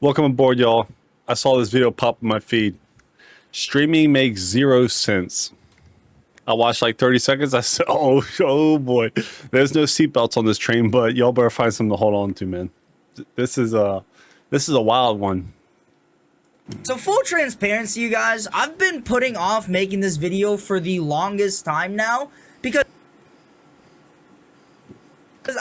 Welcome aboard, y'all. I saw this video pop in my feed. Streaming makes 0 sense. I watched like 30 seconds. I said, oh boy. There's no seatbelts on this train, but y'all better find something to hold on to, man. This is a wild one. So full transparency, you guys, I've been putting off making this video for the longest time now because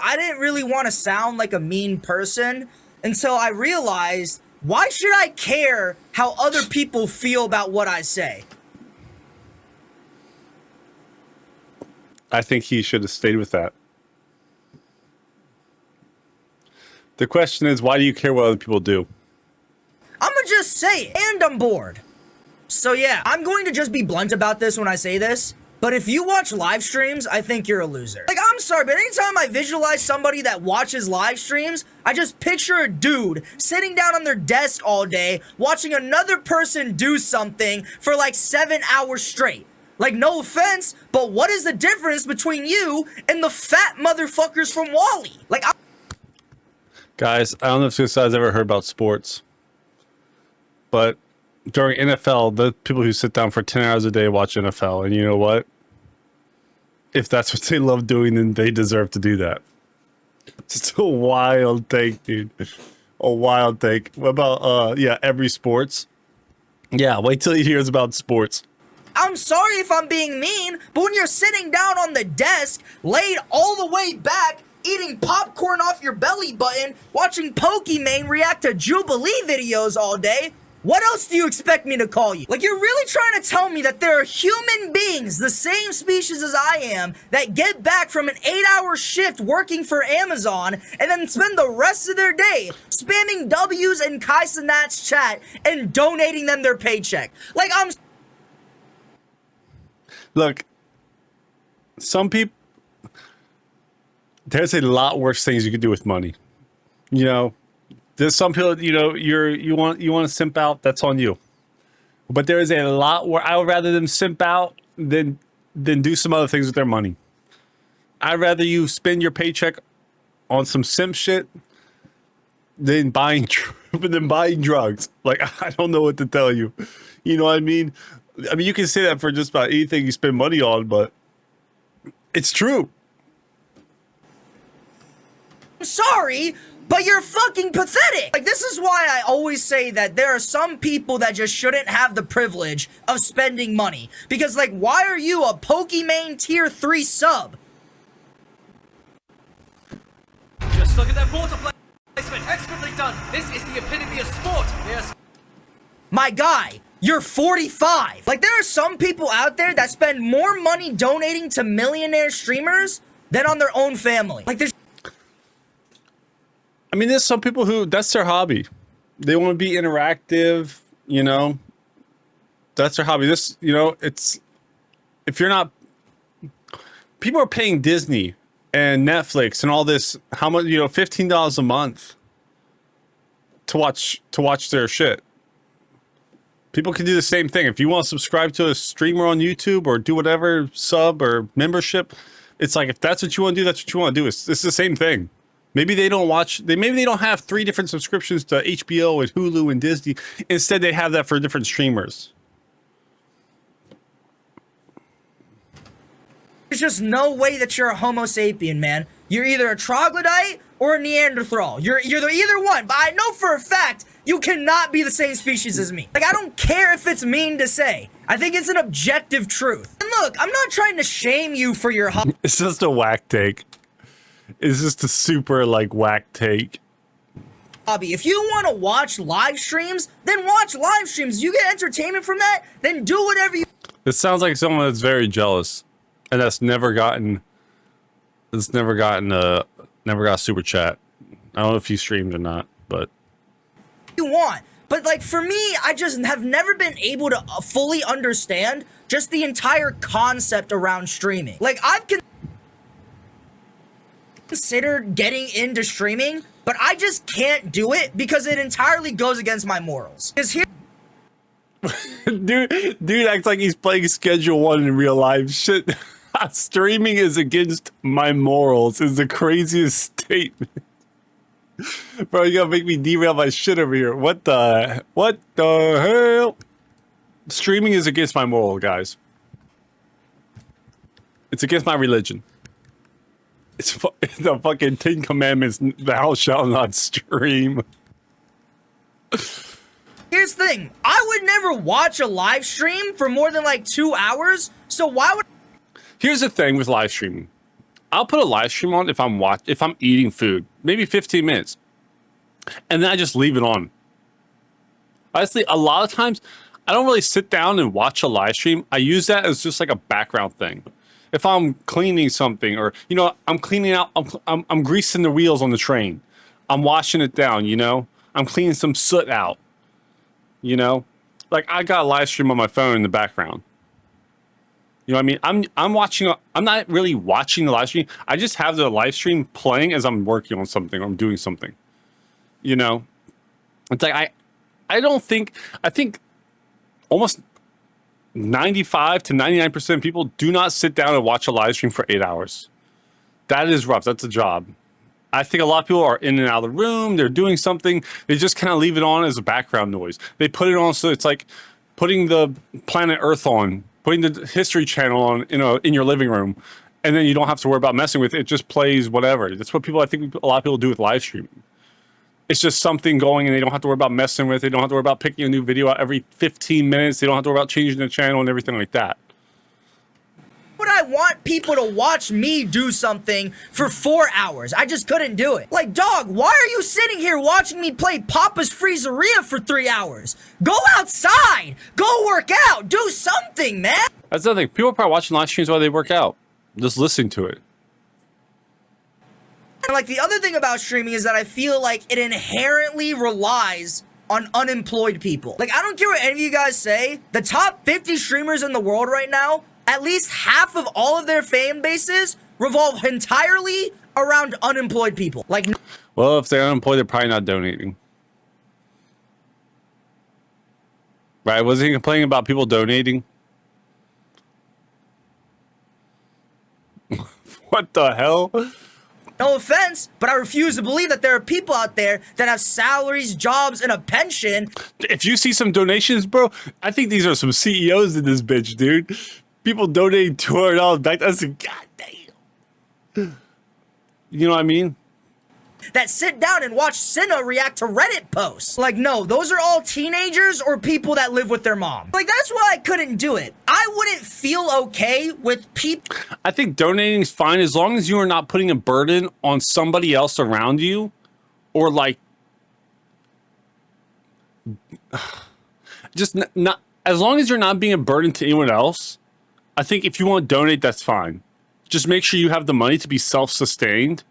I didn't really want to sound like a mean person until I realized, why should I care how other people feel about what I say? I think he should have stayed with that. The question is, why do you care what other people do? I'ma just say it, and I'm bored. So yeah, I'm going to just be blunt about this when I say this, but if you watch live streams, I think you're a loser. Like, I'm sorry, but anytime I visualize somebody that watches live streams, I just picture a dude sitting down on their desk all day, watching another person do something for like 7 hours straight. Like, no offense, but what is the difference between you and the fat motherfuckers from Wall-E? Like, Guys, I don't know if you guys ever heard about sports, but during NFL, the people who sit down for 10 hours a day watch NFL, and you know what? If that's what they love doing, then they deserve to do that. It's a wild take, dude. A wild take. What about, yeah, every sports? Yeah, wait till he hears about sports. I'm sorry if I'm being mean, but when you're sitting down on the desk, laid all the way back, eating popcorn off your belly button, watching Pokimane react to Jubilee videos all day, what else do you expect me to call you? Like, you're really trying to tell me that there are human beings, the same species as I am, that get back from an 8-hour shift working for Amazon and then spend the rest of their day spamming W's in Kai Cenat's chat and donating them their paycheck. Like, Look, some people, there's a lot worse things you could do with money. You know, there's some people, you know, you want to simp out, that's on you. But there is a lot where I would rather them simp out than do some other things with their money. I'd rather you spend your paycheck on some simp shit than buying drugs. Like, I don't know what to tell you. You know what I mean? I mean, you can say that for just about anything you spend money on, but it's true. I'm sorry, but you're fucking pathetic. Like, this is why I always say that there are some people that just shouldn't have the privilege of spending money. Because, like, why are you a Pokimane tier 3 sub? Just look at that water placement, expertly done. This is the epitome of sport. Yes. My guy, you're 45. Like, there are some people out there that spend more money donating to millionaire streamers than on their own family. Like, I mean, there's some people who, that's their hobby. They want to be interactive, you know. That's their hobby. This, you know, it's, if you're not, people are paying Disney and Netflix and all this, how much, you know, $15 a month to watch their shit. People can do the same thing. If you want to subscribe to a streamer on YouTube or do whatever, sub or membership, it's like, if that's what you want to do, that's what you want to do. It's the same thing. Maybe they don't watch, maybe they don't have 3 different subscriptions to HBO and Hulu and Disney. Instead, they have that for different streamers. there's just no way that you're a Homo sapien, man. You're either a troglodyte or a Neanderthal. You're either one, but I know for a fact you cannot be the same species as me. Like, I don't care if it's mean to say. I think it's an objective truth. And look, I'm not trying to shame you for your It's just a whack take. It's just a super, like, whack take. hobby. If you want to watch live streams, then watch live streams. You get entertainment from that, then do whatever you... This sounds like someone that's very jealous, and that's never got a super chat. I don't know if he streamed or not, but you want. But, like, for me, I just have never been able to fully understand just the entire concept around streaming. Like, I've considered getting into streaming, but I just can't do it because it entirely goes against my morals. Because here... dude acts like he's playing Schedule 1 in real life. Shit, streaming is against my morals is the craziest statement. Bro, you gotta make me derail my shit over here. What the hell? Streaming is against my moral, guys. It's against my religion. It's the fucking 10 Commandments. Thou shalt not stream. Here's the thing. I would never watch a live stream for more than like 2 hours. So why would... Here's the thing with live streaming. I'll put a live stream on if I'm eating food, maybe 15 minutes, and then I just leave it on. Honestly, a lot of times I don't really sit down and watch a live stream. I use that as just like a background thing. If I'm cleaning something, or I'm cleaning out, I'm greasing the wheels on the train, I'm washing it down. I'm cleaning some soot out. Like I got a live stream on my phone in the background. You know what I mean? I'm watching. I'm not really watching the live stream. I just have the live stream playing as I'm working on something or I'm doing something. It's like I think almost 95 to 99% of people do not sit down and watch a live stream for 8 hours. That is rough. That's a job. I think a lot of people are in and out of the room. They're doing something. They just kind of leave it on as a background noise. They put it on so it's like putting the planet Earth on, putting the History Channel on, in your living room, and then you don't have to worry about messing with it. It just plays whatever. That's what I think a lot of people do with live streaming. It's just something going, and they don't have to worry about messing with it. They don't have to worry about picking a new video out every 15 minutes. They don't have to worry about changing the channel and everything like that. Would I want people to watch me do something for 4 hours? I just couldn't do it. Like, dog, why are you sitting here watching me play Papa's Freezeria for 3 hours? Go outside! Go work out! Do something, man! That's the thing. People are probably watching live streams while they work out. Just listening to it. And like the other thing about streaming is that I feel like it inherently relies on unemployed people. Like, I don't care what any of you guys say, the top 50 streamers in the world right now, at least half of all of their fan bases revolve entirely around unemployed people. Like, well, if they're unemployed, they're probably not donating. Right? Wasn't he complaining about people donating? What the hell? no offense, but I refuse to believe that there are people out there that have salaries, jobs, and a pension. If you see some donations, bro, I think these are some CEOs in this bitch, dude. People donating $200 back. That's a goddamn. You know what I mean? That sit down and watch Cinna react to Reddit posts. Like, no, those are all teenagers or people that live with their mom. Like, that's why I couldn't do it. I wouldn't feel okay with people. I think donating is fine as long as you are not putting a burden on somebody else around you, or like, just not as long as you're not being a burden to anyone else. I think if you want to donate, that's fine. Just make sure you have the money to be self-sustained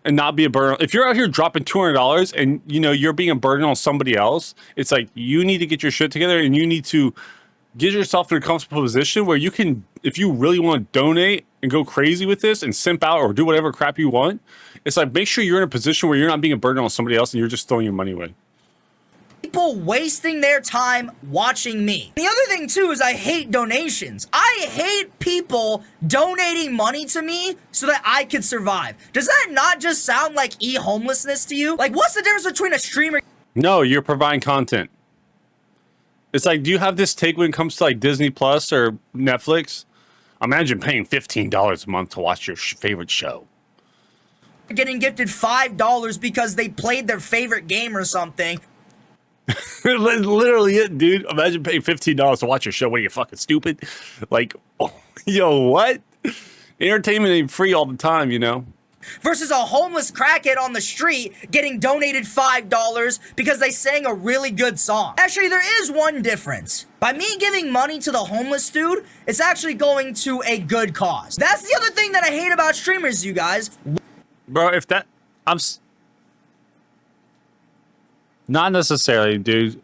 and not be a burden. If you're out here dropping $200 and you're being a burden on somebody else, it's like you need to get your shit together and you need to get yourself in a comfortable position where you can, if you really want to donate and go crazy with this and simp out or do whatever crap you want, it's like make sure you're in a position where you're not being a burden on somebody else and you're just throwing your money away. People wasting their time watching me. The other thing too is I hate donations. I hate people donating money to me so that I could survive. Does that not just sound like e-homelessness to you? Like, what's the difference between a streamer? No, you're providing content. It's like, do you have this take when it comes to like Disney Plus or Netflix? Imagine paying $15 a month to watch your favorite show. Getting gifted $5 because they played their favorite game or something. Literally it, dude. Imagine paying $15 to watch your show. What are you, fucking stupid? Like, oh, yo, what? Entertainment ain't free all the time, Versus a homeless crackhead on the street getting donated $5 because they sang a really good song. Actually, there is one difference. By me giving money to the homeless dude, it's actually going to a good cause. That's the other thing that I hate about streamers, you guys. Bro, if that... Not necessarily, dude.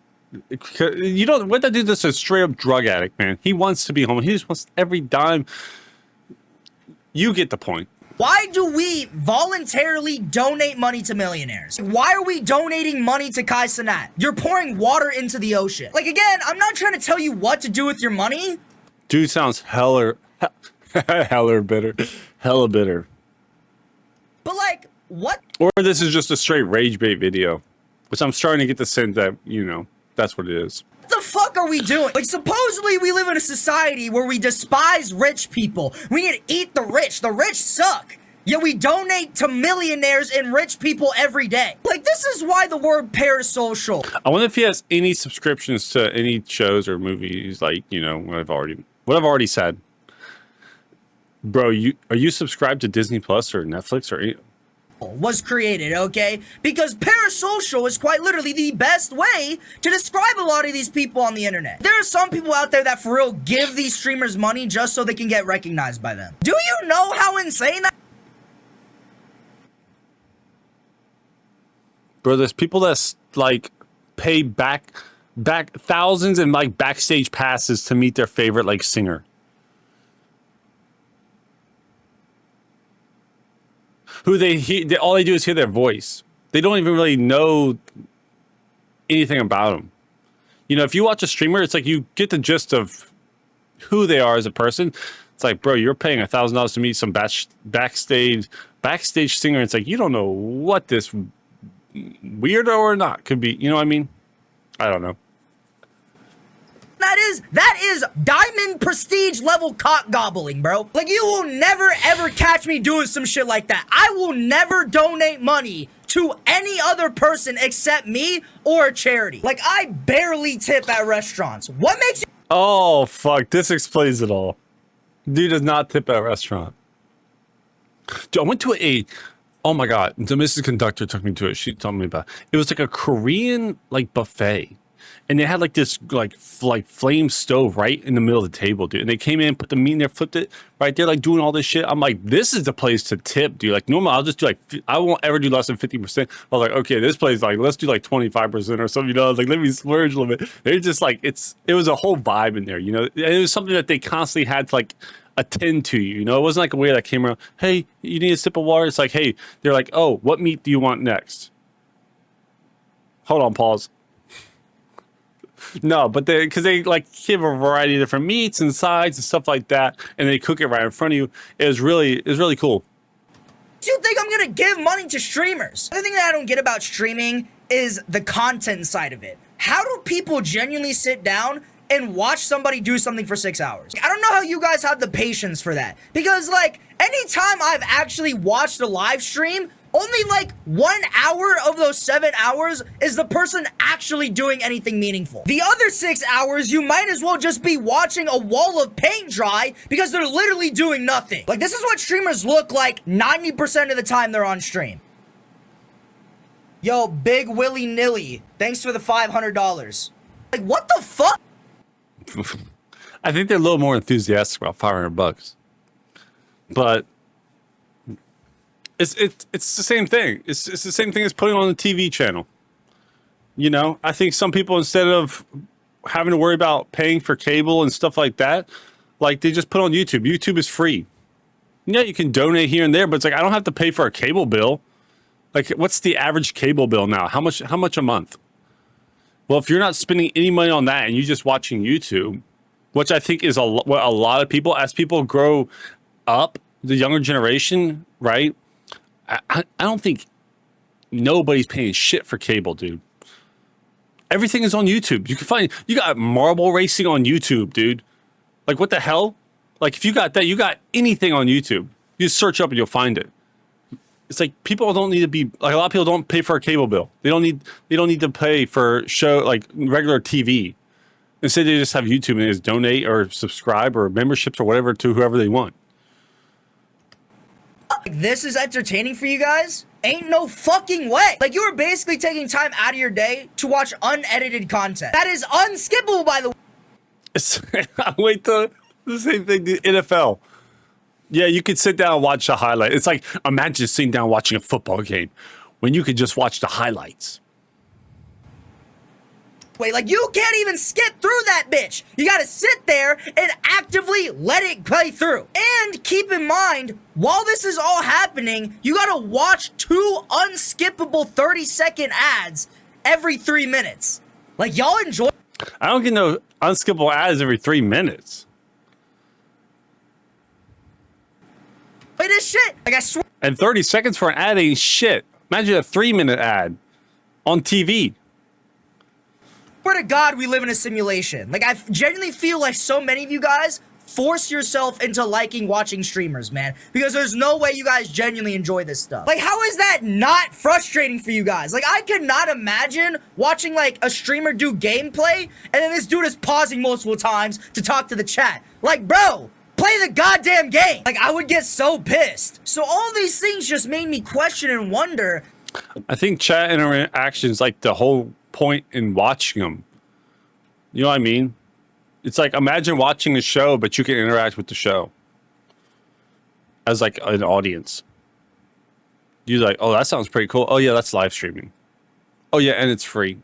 You don't... What that dude that's a straight up drug addict, man. He wants to be homeless. He just wants every dime. You get the point. Why do we voluntarily donate money to millionaires? Why are we donating money to Kai Cenat? You're pouring water into the ocean. Like, again, I'm not trying to tell you what to do with your money. Dude sounds hella bitter. Hella bitter. But, like, What Or this is just a straight rage bait video, which I'm starting to get the sense that, you know, that's what it is. the fuck are we doing? Like, supposedly we live in a society where we despise rich people. We need to eat the rich. The rich suck. Yet we donate to millionaires and rich people every day. Like, this is why the word parasocial. I wonder if he has any subscriptions to any shows or movies, like, you know, what I've already said. Bro, are you subscribed to Disney Plus or Netflix or any? Was created, okay? Because parasocial is quite literally the best way to describe a lot of these people on the internet. There are some people out there that for real give these streamers money just so they can get recognized by them. Do you know how insane that? Bro, there's people that's like pay back thousands and like backstage passes to meet their favorite like singer. Who all they do is hear their voice. They don't even really know anything about them. You know, if you watch a streamer, it's like you get the gist of who they are as a person. It's like, bro, you're paying $1,000 to meet some backstage singer. It's like, you don't know what this weirdo or not could be. You know what I mean? I don't know. That is diamond prestige level cock gobbling, bro. Like, you will never ever catch me doing some shit like that. I will never donate money to any other person except me or a charity. Like, I barely tip at restaurants. What makes you— Oh, fuck. This explains it all. Dude does not tip at a restaurant. Dude, I went to oh my God. The Mrs. Conductor took me to it. She told me about it. It was like a Korean, like, buffet. And they had like this like flame stove right in the middle of the table, dude. And they came in, put the meat in there, flipped it right there, like doing all this shit. I'm like, this is the place to tip, dude. Like normally I'll just do like, I won't ever do less than 50%. I was like, okay, this place, like, let's do like 25% or something, you know. I was like, let me splurge a little bit. They're just like, it was a whole vibe in there, you know. And it was something that they constantly had to like attend to you know. It wasn't like a way that came around, hey, you need a sip of water. It's like, hey, they're like, oh, what meat do you want next? Hold on, pause. No, but because they like give a variety of different meats and sides and stuff like that, and they cook it right in front of you. It was really cool. Do you think I'm gonna give money to streamers? The thing that I don't get about streaming is the content side of it. How do people genuinely sit down and watch somebody do something for 6 hours? I don't know how you guys have the patience for that. Because, like, anytime I've actually watched a live stream, only like 1 hour of those 7 hours is the person actually doing anything meaningful. The other 6 hours, you might as well just be watching a wall of paint dry because they're literally doing nothing. Like, this is what streamers look like 90% of the time they're on stream. Yo, Big Willy Nilly, thanks for the $500. Like, what the fuck? I think they're a little more enthusiastic about $500, but it's the same thing. It's the same thing as putting on a TV channel. You know, I think some people, instead of having to worry about paying for cable and stuff like that, like they just put on YouTube. YouTube is free. Yeah, you can donate here and there, but it's like I don't have to pay for a cable bill. Like, what's the average cable bill now? How much a month? Well, if you're not spending any money on that and you're just watching YouTube, which I think is what a lot of people, as people grow up, the younger generation, right? I don't think nobody's paying shit for cable, dude. Everything is on YouTube. You got marble racing on YouTube, dude. Like, what the hell? Like, if you got that, you got anything on YouTube. You just search up and you'll find it. It's like people don't need to be like, a lot of people don't pay for a cable bill. They don't need to pay for regular TV. Instead, they just have YouTube and they just donate or subscribe or memberships or whatever to whoever they want. This is entertaining for you guys? Ain't no fucking way. Like, you are basically taking time out of your day to watch unedited content. That is unskippable, by the way. Wait, the same thing, the NFL. Yeah, you could sit down and watch the highlight. It's like, imagine sitting down watching a football game when you could just watch the highlights. Wait, like, you can't even skip through that bitch. You gotta sit there and actively let it play through. And keep in mind, while this is all happening, you gotta watch 2 unskippable 30-second ads every 3 minutes. Like, y'all enjoy— I don't get no unskippable ads every 3 minutes. Wait, this shit. Like, I swear. And 30 seconds for an ad ain't shit. Imagine a 3-minute ad on TV. Swear to God, we live in a simulation. Like, I genuinely feel like so many of you guys force yourself into liking watching streamers, man. Because there's no way you guys genuinely enjoy this stuff. Like, how is that not frustrating for you guys? Like, I could not imagine watching, like, a streamer do gameplay, and then this dude is pausing multiple times to talk to the chat. Like, bro, play the goddamn game. Like, I would get so pissed. So all these things just made me question and wonder. I think chat interaction is like the whole point in watching them. You know what I mean? It's like, imagine watching a show, but you can interact with the show as like an audience. You're like, oh, that sounds pretty cool. Oh yeah, that's live streaming. Oh yeah, and it's free.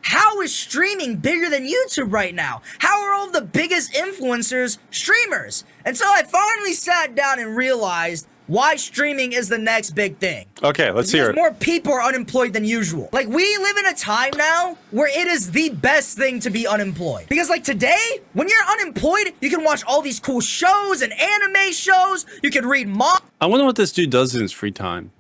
How is streaming bigger than YouTube right now? How are all the biggest influencers streamers? Until I finally sat down and realized why streaming is the next big thing. Okay, let's hear it. More people are unemployed than usual. Like, we live in a time now where it is the best thing to be unemployed. Because, like, today, when you're unemployed, you can watch all these cool shows and anime shows. You can read manga. I wonder what this dude does in his free time.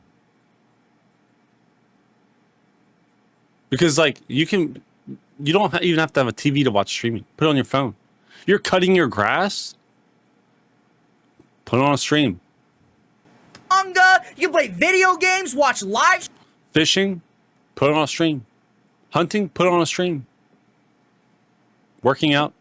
Because, like, you don't even have to have a TV to watch streaming. Put it on your phone. You're cutting your grass? Put it on a stream. You can play video games, watch live Fishing? Put it on a stream. Hunting? Put it on a stream. Working out?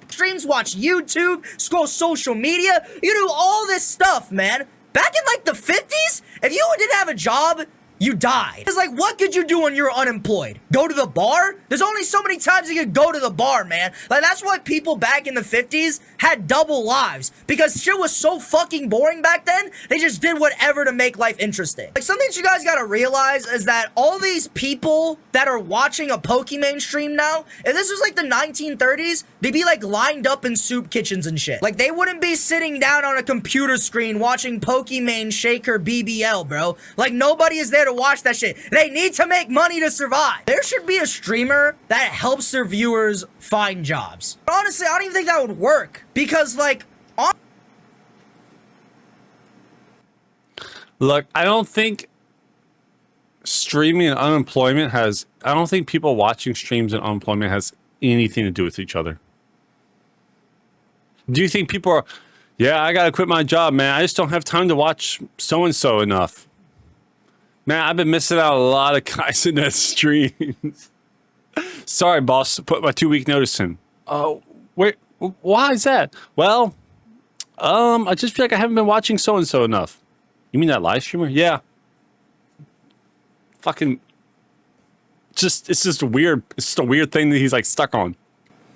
streams, watch YouTube, scroll social media. You do all this stuff, man. Back in like the 50s, if you didn't have a job, you died. It's like, what could you do when you're unemployed? Go to the bar? There's only so many times you could go to the bar, man. Like, that's why people back in the 50s had double lives. Because shit was so fucking boring back then, they just did whatever to make life interesting. Like, something that you guys gotta realize is that all these people that are watching a Pokimane stream now, if this was like the 1930s, they'd be like lined up in soup kitchens and shit. Like, they wouldn't be sitting down on a computer screen watching Pokimane shake her BBL, bro. Like, nobody is there to watch that shit. They need to make money to survive. There should be a streamer that helps their viewers find jobs. But honestly, I don't even think that would work because, like, look, I don't think streaming and unemployment has, I don't think people watching streams and unemployment has anything to do with each other. Do you think people are, yeah, I gotta quit my job, man. I just don't have time to watch so-and-so enough. Man, I've been missing out a lot of guys in that streams. Sorry, boss, put my 2-week notice in. Oh, wait, why is that? Well, I just feel like I haven't been watching so-and-so enough. You mean that live streamer? Yeah. Fucking, it's just a weird thing that he's like stuck on.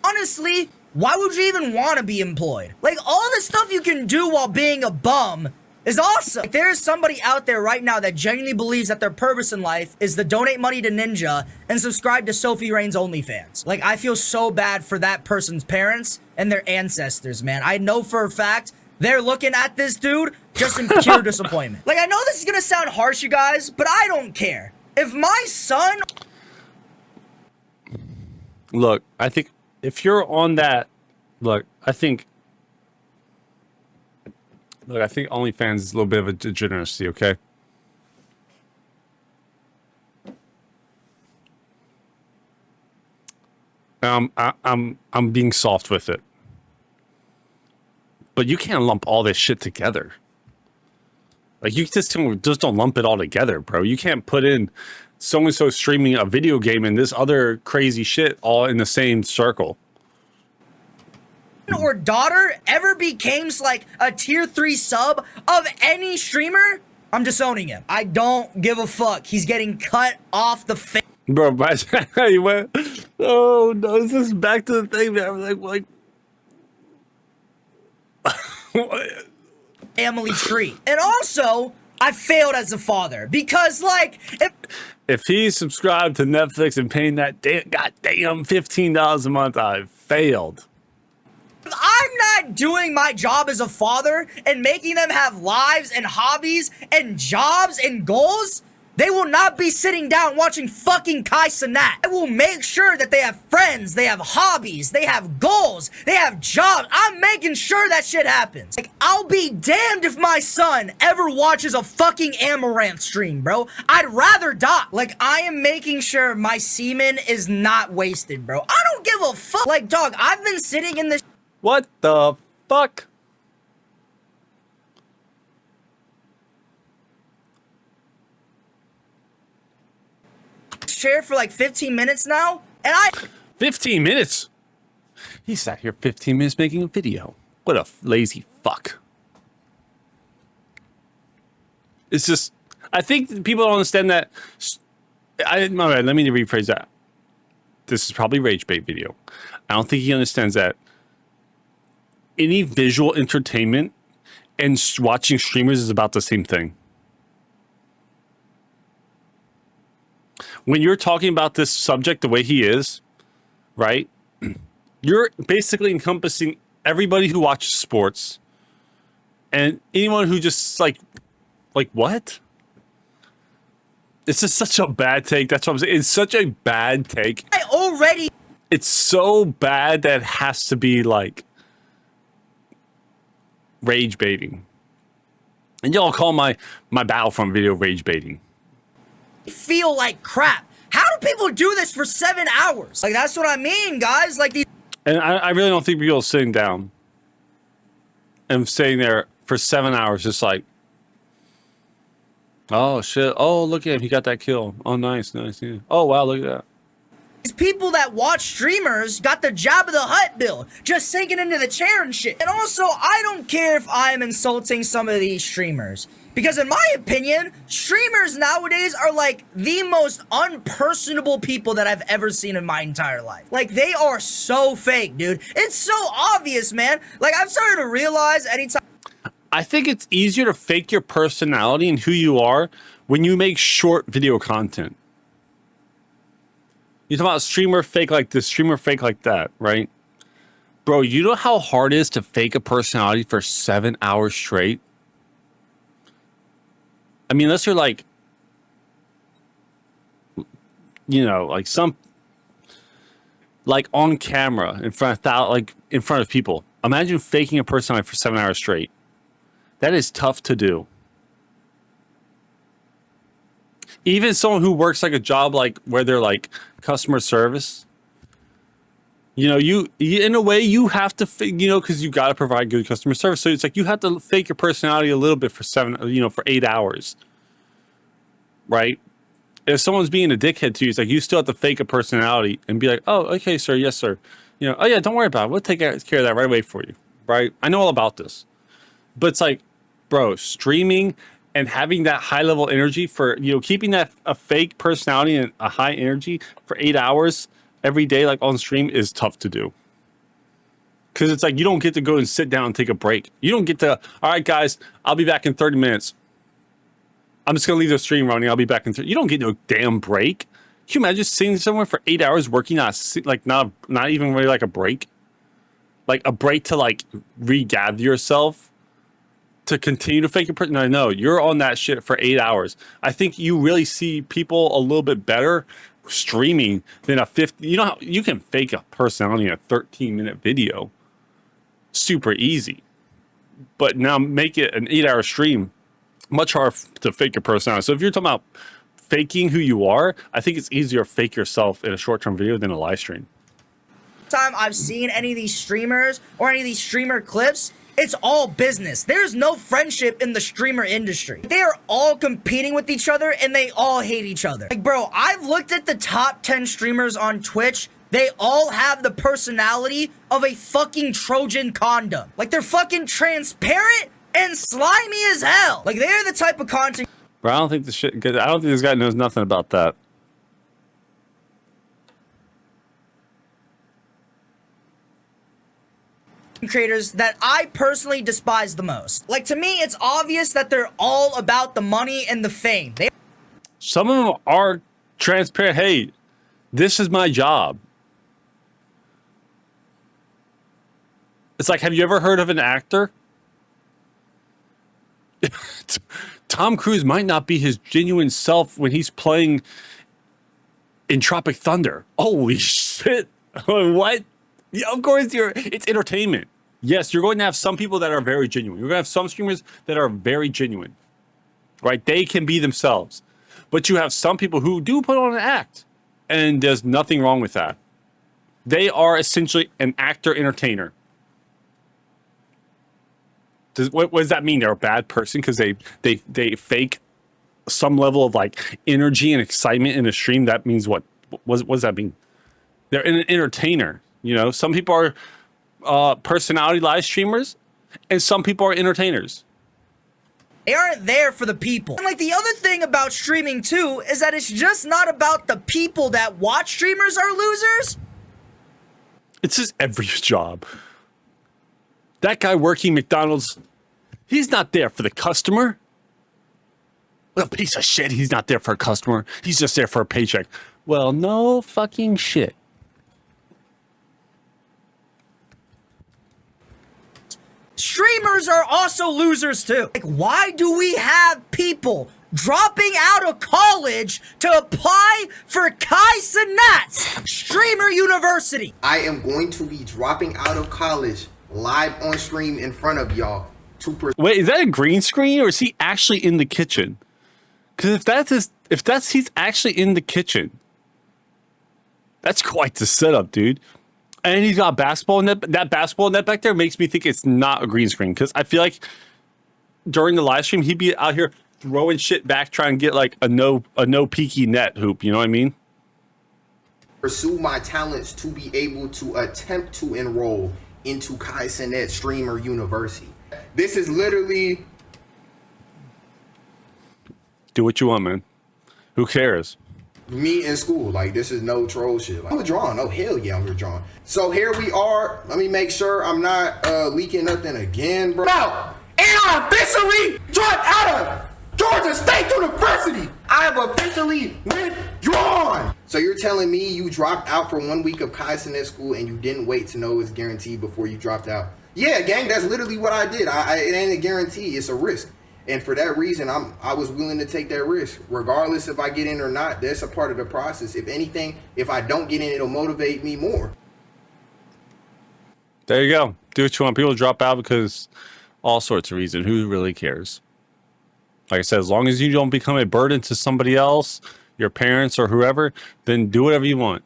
honestly, why would you even want to be employed? Like, all the stuff you can do while being a bum is awesome. Like, there is somebody out there right now that genuinely believes that their purpose in life is to donate money to Ninja and subscribe to Sophie Rain's OnlyFans. Like, I feel so bad for that person's parents and their ancestors, man. I know for a fact they're looking at this dude just in pure disappointment. Like, I know this is gonna sound harsh, you guys, but I don't care. If my son... Look, I think if you're on that, look, I think OnlyFans is a little bit of a degeneracy, okay? I'm being soft with it. But you can't lump all this shit together. Like, you just don't lump it all together, bro. You can't put in so-and-so streaming a video game and this other crazy shit all in the same circle. or daughter ever becomes like a tier 3 sub of any streamer, I'm disowning him. I don't give a fuck. He's getting cut off the face. Bro, he went, oh no, this is back to the thing, man. I'm like Family tree. And also, I failed as a father because, like, if he subscribed to Netflix and paying that goddamn $15 a month, I failed. if I'm not doing my job as a father and making them have lives and hobbies and jobs and goals, They will not be sitting down watching fucking Kai Cenat. I will make sure that they have friends, they have hobbies, they have goals, they have jobs. I'm making sure that shit happens. Like, I'll be damned if my son ever watches a fucking Amaranth stream, bro. I'd rather die. Like, I am making sure my semen is not wasted, bro. I don't give a fuck. Like, dog, I've been sitting in this What the fuck? chair for like 15 minutes now, and 15 minutes? He sat here 15 minutes making a video. What a lazy fuck. It's just, I think people don't understand that. My bad, let me rephrase that. This is probably rage bait video. I don't think he understands that any visual entertainment and watching streamers is about the same thing. When you're talking about this subject the way he is, right? You're basically encompassing everybody who watches sports and anyone who just like what? This is such a bad take. That's what I'm saying. It's such a bad take. already It's so bad that it has to be like rage baiting. And y'all call my Battlefront video rage baiting. feel like crap. How do people do this for 7 hours? Like, that's what I mean, guys. Like, these And I really don't think people are sitting down and staying there for 7 hours just like, oh shit, oh look at him, he got that kill. Oh nice, yeah. Oh wow, look at that. people that watch streamers got the Jabba the Hutt build, just sinking into the chair and shit. And also, I don't care if I'm insulting some of these streamers. Because in my opinion, streamers nowadays are like the most unpersonable people that I've ever seen in my entire life. Like, they are so fake, dude. It's so obvious, man. Like, I've started to realize anytime I think it's easier to fake your personality and who you are when you make short video content. You talk about streamer fake like this, streamer fake like that, right? Bro, you know how hard it is to fake a personality for 7 hours straight? I mean, unless you're like, you know, like some, like on camera in front of in front of people. Imagine faking a personality for 7 hours straight. That is tough to do. Even someone who works like a job like where they're like customer service, you know, you in a way you have to, you know, because you got to provide good customer service. So it's like you have to fake your personality a little bit for for 8 hours, right? If someone's being a dickhead to you, it's like you still have to fake a personality and be like, oh, okay, sir, yes, sir. You know, oh yeah, don't worry about it. We'll take care of that right away for you, right? I know all about this. But it's like, bro, streaming and having that high level energy for, you know, keeping that a fake personality and a high energy for 8 hours every day, like on stream, is tough to do. Because it's like you don't get to go and sit down and take a break. You don't get to, all right, guys, I'll be back in 30 minutes. I'm just going to leave the stream running. I'll be back in 30. You don't get no damn break. Can you imagine sitting somewhere for 8 hours working, not even really like a break? Like a break to like regather yourself to continue to fake your person. No, you're on that shit for 8 hours. I think you really see people a little bit better streaming than a 50. You know how you can fake a personality in a 13-minute video super easy, but now make it an 8-hour stream, much harder to fake your personality. So if you're talking about faking who you are, I think it's easier to fake yourself in a short-term video than a live stream. time I've seen any of these streamers or any of these streamer clips, it's all business. There's no friendship in the streamer industry. They are all competing with each other and they all hate each other. Like, bro, I've looked at the top 10 streamers on Twitch. They all have the personality of a fucking Trojan condom. Like, they're fucking transparent and slimy as hell. Like, they're the type of content. Bro, I don't think this guy knows nothing about that. Creators that I personally despise the most. Like, to me, it's obvious that they're all about the money and the fame. Some of them are transparent. Hey, this is my job. It's like, have you ever heard of an actor Tom Cruise might not be his genuine self when he's playing in Tropic Thunder. Holy shit. What? Yeah, of course it's entertainment. Yes, you're going to have some people that are very genuine. You're going to have some streamers that are very genuine. Right? They can be themselves. But you have some people who do put on an act. And there's nothing wrong with that. They are essentially an actor entertainer. What does that mean? They're a bad person because they fake some level of like energy and excitement in a stream? That means what? What does that mean? They're an entertainer. You know, some people are personality live streamers, and some people are entertainers. They aren't there for the people. And like the other thing about streaming too is that it's just not about the people that watch streamers are losers. It's just every job. That guy working McDonald's, he's not there for the customer. What a piece of shit. He's not there for a customer. He's just there for a paycheck. Well, no fucking shit. Streamers are also losers too. Like, why do we have people dropping out of college to apply for Kai Cenat's Streamer University? I am going to be dropping out of college live on stream in front of y'all. Wait, is that a green screen or is he actually in the kitchen? Because if he's actually in the kitchen, that's quite the setup, dude. And he's got basketball net. That basketball net back there makes me think it's not a green screen. Because I feel like during the live stream, he'd be out here throwing shit back, trying to get like a no peaky net hoop. You know what I mean? Pursue my talents to be able to attempt to enroll into Kai Cenat Streamer University. This is literally... Do what you want, man. Who cares? Me in school. Like, this is no troll shit. Like, I'm withdrawn. Oh, hell yeah, I'm withdrawn. So here we are. Let me make sure I'm not leaking nothing again, bro. Now, and I officially dropped out of Georgia State University. I have officially withdrawn. So you're telling me you dropped out for 1 week of Kai Cenat school and you didn't wait to know it's guaranteed before you dropped out? Yeah, gang, that's literally what I did. It ain't a guarantee. It's a risk. And for that reason, I was willing to take that risk. Regardless if I get in or not, that's a part of the process. If anything, if I don't get in, it'll motivate me more. There you go. Do what you want. People drop out because all sorts of reasons. Who really cares? Like I said, as long as you don't become a burden to somebody else, your parents or whoever, then do whatever you want.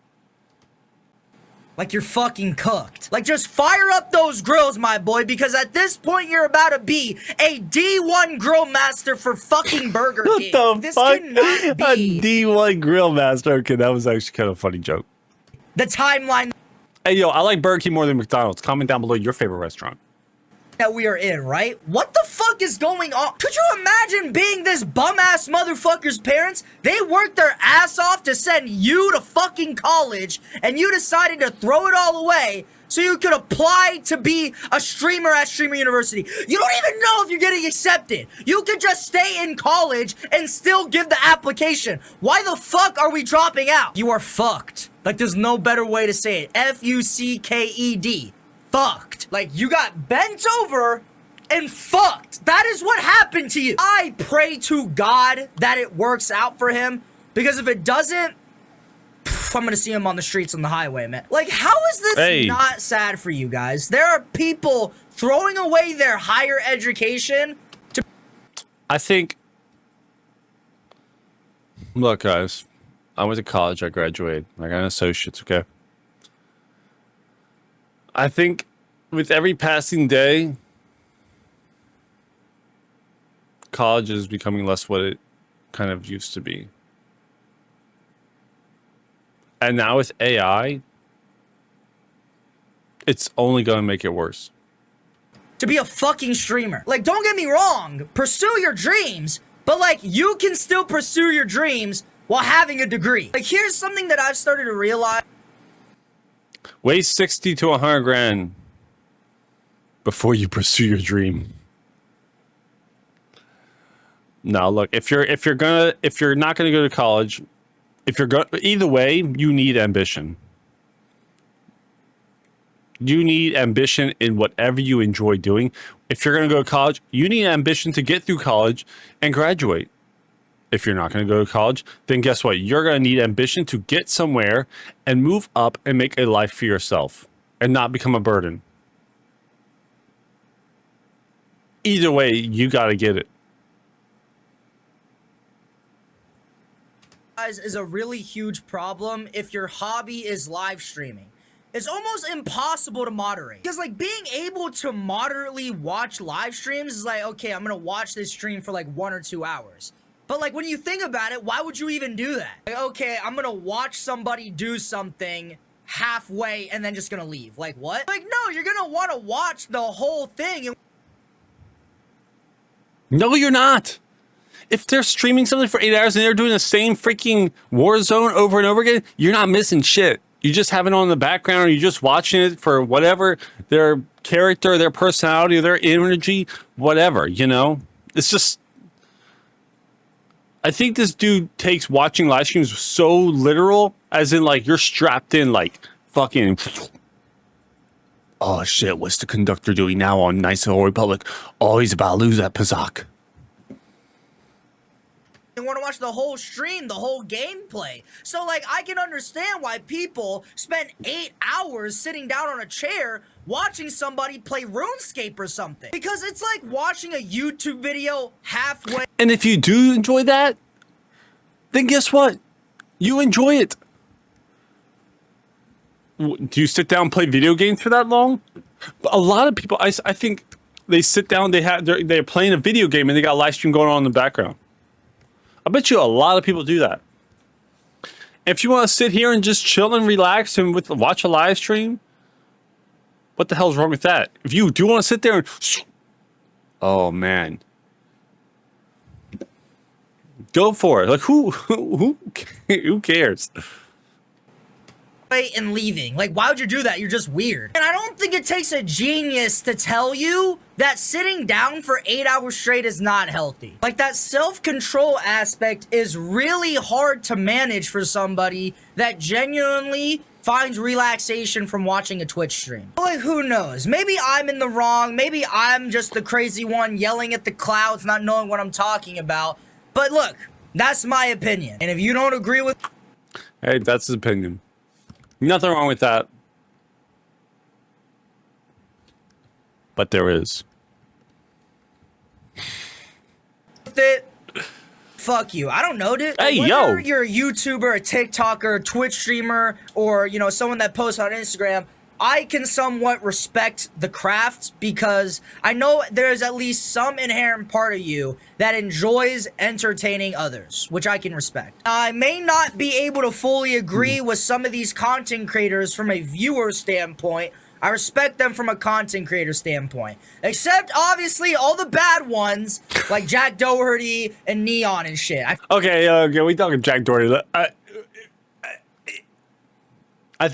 Like you're fucking cooked. Like just fire up those grills, my boy, because at this point you're about to be a D1 grill master for fucking Burger King. What the this fuck? cannot be A D1 grill master. Okay, that was actually kind of a funny joke. the timeline Hey, yo, I like Burger King more than McDonald's. Comment down below your favorite restaurant. that we are in, right? What the fuck is going on? Could you imagine being this bum-ass motherfucker's parents? They worked their ass off to send you to fucking college, and you decided to throw it all away so you could apply to be a streamer at Streamer University. You don't even know if you're getting accepted. You could just stay in college and still give the application. Why the fuck are we dropping out? You are fucked. Like, there's no better way to say it. F-U-C-K-E-D. Fucked. Like, you got bent over and fucked. That is what happened to you. I pray to God that it works out for him, because if it doesn't, I'm gonna see him on the streets on the highway, man. Like, how is this not sad for you guys? There are people throwing away their higher education to... I think... Look, guys. I went to college. I graduated. I got an associate's, okay? I think with every passing day, college is becoming less what it kind of used to be. And now with AI, it's only going to make it worse. To be a fucking streamer. Like, don't get me wrong. Pursue your dreams. But, like, you can still pursue your dreams while having a degree. Like, here's something that I've started to realize. Waste 60 to 100 grand before you pursue your dream. Now, look, if you're not gonna go to college, either way, you need ambition. You need ambition in whatever you enjoy doing. If you're going to go to college, you need ambition to get through college and graduate. If you're not going to go to college, then guess what? You're going to need ambition to get somewhere and move up and make a life for yourself and not become a burden. Either way, you got to get it. Is a really huge problem if your hobby is live streaming. It's almost impossible to moderate. Because like being able to moderately watch live streams is like, okay, I'm gonna watch this stream for like 1 or 2 hours. But like when you think about it, why would you even do that? Like, okay, I'm gonna watch somebody do something halfway and then just gonna leave. Like what? Like no, you're gonna wanna watch the whole thing. No, you're not. If they're streaming something for 8 hours and they're doing the same freaking Warzone over and over again, you're not missing shit. You just have it on in the background, or you're just watching it for whatever their character, their personality, their energy, whatever, you know? It's just... I think this dude takes watching live streams so literal, as in, like, you're strapped in, like, fucking... Oh, shit, what's the conductor doing now on Knights of the Old Republic? Oh, he's about to lose that Pazak. They want to watch the whole stream, the whole gameplay. So, like, I can understand why people spend 8 hours sitting down on a chair watching somebody play RuneScape or something. Because it's like watching a YouTube video halfway. And if you do enjoy that, then guess what? You enjoy it. Do you sit down and play video games for that long? A lot of people, I think they sit down, they're playing a video game and they got a live stream going on in the background. I bet you a lot of people do that. If you want to sit here and just chill and relax and watch a live stream, what the hell's wrong with that? If you do want to sit there and... Oh, man. Go for it. Like, who cares? And leaving. Like, why would you do that? You're just weird. And I don't think it takes a genius to tell you that sitting down for 8 hours straight is not healthy. Like, that self-control aspect is really hard to manage for somebody that genuinely finds relaxation from watching a Twitch stream. Like, who knows? Maybe I'm in the wrong. Maybe I'm just the crazy one yelling at the clouds, not knowing what I'm talking about. But look, that's my opinion. And if you don't agree with... Hey, that's his opinion. Nothing wrong with that. But there is. Fuck you. I don't know, dude. Hey, Whether yo. you're a YouTuber, a TikToker, a Twitch streamer, or, you know, someone that posts on Instagram, I can somewhat respect the craft because I know there's at least some inherent part of you that enjoys entertaining others, which I can respect. I may not be able to fully agree with some of these content creators from a viewer standpoint. I respect them from a content creator standpoint. Except, obviously, all the bad ones, like Jack Doherty and Neon and shit. Okay, we talking Jack Doherty. I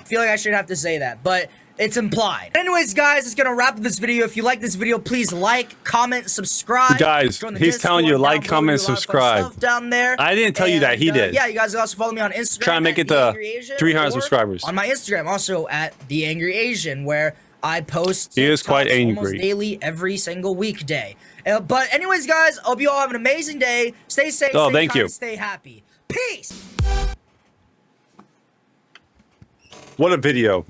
feel like I shouldn't have to say that, but it's implied. Anyways, guys, it's gonna wrap up this video. If you like this video, please like, comment, subscribe. Guys, he's telling you like, comment, subscribe. Down there. I didn't tell you that, he did. Yeah, you guys can also follow me on Instagram. Try and make it to 300 subscribers. On my Instagram, also at The Angry Asian, where I post. He is quite angry. Almost daily, every single weekday. But anyways, guys, hope you all have an amazing day. Stay safe. Oh, stay thank kind, you. Stay happy. Peace. What a video.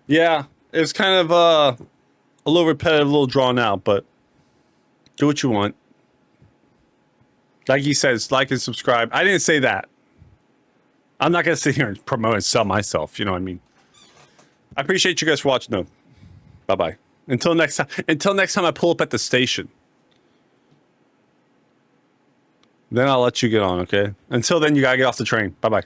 Yeah, it's kind of a little repetitive, a little drawn out, but do what you want. Like he says, like and subscribe. I didn't say that. I'm not going to sit here and promote and sell myself, you know what I mean? I appreciate you guys for watching, though. Bye-bye. Until next time I pull up at the station. Then I'll let you get on, okay? Until then, you got to get off the train. Bye-bye.